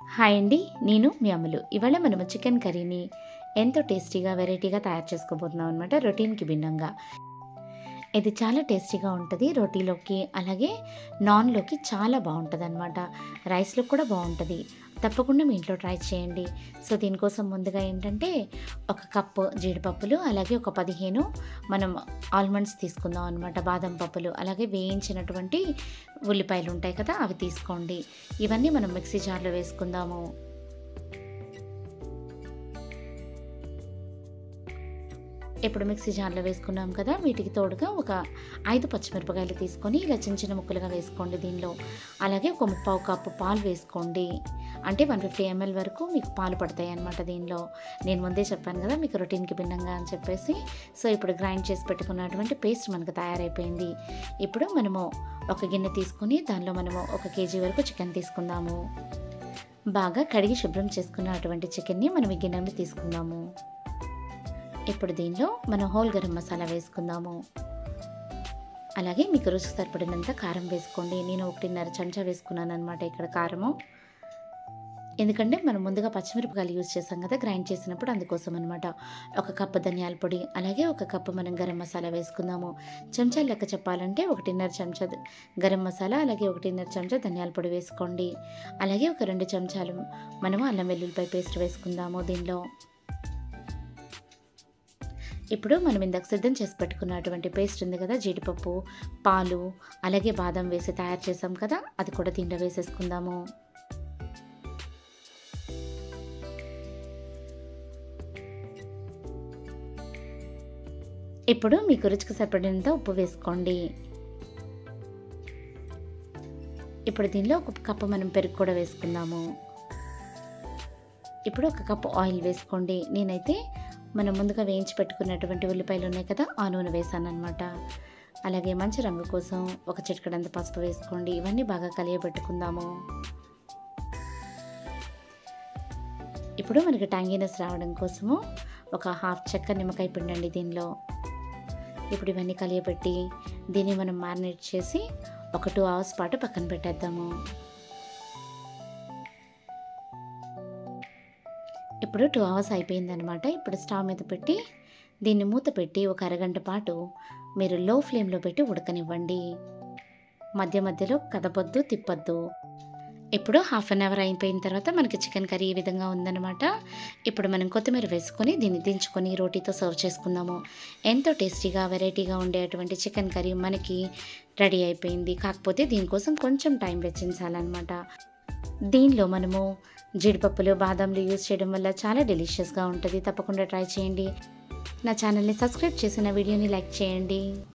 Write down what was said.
Hi అండి. నేను మీ అమ్ములు. ఇవాళ మనము చికెన్ కర్రీని ఎంతో టేస్టీగా, వెరైటీగా తయారు చేసుకోబోతున్నాం అనమాట. రొటీన్‌కి భిన్నంగా. ఇది చాలా టేస్టీగా ఉంటది. రోటీలోకి అలాగే నాన్‌లోకి చాలా బావుంటదనమాట. రైస్‌లో కూడా బావుంటది. తప్పకుండా మీ ఇంట్లో ట్రై చేయండి. సో, దీనికోసం ముందుగా ఏంటంటే, ఒక కప్పు జీడిపప్పులు, అలాగే ఒక 15 మనం ఆల్మండ్స్ తీసుకుందాం అనమాట. బాదం పప్పులు, అలాగే వేయించినటువంటి ఉల్లిపాయలుంటాయి కదా! అవి తీసుకోండి. ఇవన్నీ మనం మిక్సీ జార్‌లో వేసుకుందాము. ఇప్పుడు మిక్సీ జార్‌లో వేసుకున్నాం కదా! వీటికి తోడుగా ఒక 5 పచ్చిమిరపకాయలు తీసుకొని ఇలా చిన్న చిన్న ముక్కలుగా వేసుకోండి దీనిలో. అలాగే ఒక ముప్పావు కప్పు పాలు వేసుకోండి. అంటే 150 ఎంఎల్ వరకు మీకు పాలు పడతాయన్నమాట దీనిలో. నేను ముందే చెప్పాను కదా! మీకు రొటీన్‌కి భిన్నంగా అని చెప్పేసి. సో, ఇప్పుడు గ్రైండ్ చేసి పెట్టుకున్నటువంటి పేస్ట్ మనకు తయారైపోయింది. ఇప్పుడు మనము ఒక గిన్నె తీసుకొని దానిలో మనము 1 కేజీ వరకు చికెన్ తీసుకుందాము. బాగా కడిగి శుభ్రం చేసుకున్నటువంటి చికెన్‌ని మనం ఈ గిన్నెలో తీసుకుందాము. ఇప్పుడు దీనిలో మనం హోల్ గరం మసాలా వేసుకుందాము. అలాగే మీకు రుచికి సరిపడినంత కారం వేసుకోండి. నేను 1.5 చెంచా వేసుకున్నాననమాట ఇక్కడ కారము. ఎందుకంటే మనం ముందుగా పచ్చిమిరపకాయలు యూజ్ చేసాం కదా గ్రైండ్ చేసినప్పుడు, అందుకోసం అనమాట. 1 కప్పు ధనియాల పొడి, అలాగే 1 కప్పు మనం గరం మసాలా వేసుకుందాము. చెంచాల లెక్క చెప్పాలంటే 1.5 చెంచా గరం మసాలా, అలాగే 1.5 చెంచా ధనియాల పొడి వేసుకోండి. అలాగే ఒక 2 చెంచాలు మనము అల్లం వెల్లుల్లిపాయ పేస్ట్ వేసుకుందాము దీనిలో. ఇప్పుడు మనం ఇందాక సిద్ధం చేసి పెట్టుకున్నటువంటి పేస్ట్ ఉంది కదా, జీడిపప్పు, పాలు, అలాగే బాదం వేసి తయారు చేసాం కదా, అది కూడా దీంట్లో వేసేసుకుందాము. ఇప్పుడు మీకు రుచికి సరిపడినంత ఉప్పు వేసుకోండి. ఇప్పుడు దీనిలో 1 కప్పు మనం పెరుగు కూడా వేసుకుందాము. ఇప్పుడు 1 కప్పు ఆయిల్ వేసుకోండి. నేనైతే మనం ముందుగా వేయించి పెట్టుకున్నటువంటి ఉల్లిపాయలు ఉన్నాయి కదా, ఆ నూనె వేసాననమాట. అలాగే మంచి రంగు కోసం ఒక చిటికెడంత పసుపు వేసుకోండి. ఇవన్నీ బాగా కలియబెట్టుకుందాము. ఇప్పుడు మనకి ట్యాంగీనెస్ రావడం కోసము ఒక హాఫ్ చెక్క నిమ్మకాయ పిండండి దీనిలో. ఇప్పుడు ఇవన్నీ కలియబెట్టి దీన్ని మనం మ్యారినేట్ చేసి ఒక 2 అవర్స్ పాటు పక్కన పెట్టేద్దాము. ఇప్పుడు 2 అవర్స్ అయిపోయిందనమాట. ఇప్పుడు స్టవ్ మీద పెట్టి దీన్ని మూత పెట్టి ఒక అరగంట పాటు మీరు లో ఫ్లేమ్‌లో పెట్టి ఉడకనివ్వండి. మధ్య మధ్యలో కదపొద్దు, తిప్పొద్దు. ఇప్పుడు హాఫ్ అన్ అవర్ అయిపోయిన తర్వాత మనకి చికెన్ కర్రీ ఈ విధంగా ఉందనమాట. ఇప్పుడు మనం కొత్తిమీర వేసుకొని దీన్ని దించుకొని రోటీతో సర్వ్ చేసుకుందాము. ఎంతో టేస్టీగా, వెరైటీగా ఉండేటువంటి చికెన్ కర్రీ మనకి రెడీ అయిపోయింది. కాకపోతే దీనికోసం కొంచెం టైం వెచ్చించాలన్నమాట. దీనిలో మనము జీడిపప్పులు, బాదాంలు యూజ్ చేయడం వల్ల చాలా డెలిషియస్‌గా ఉంటది. తప్పకుండా ట్రై చేయండి. నా ఛానల్‌ని సబ్స్క్రైబ్ చేసి నా వీడియోని లైక్ చేయండి.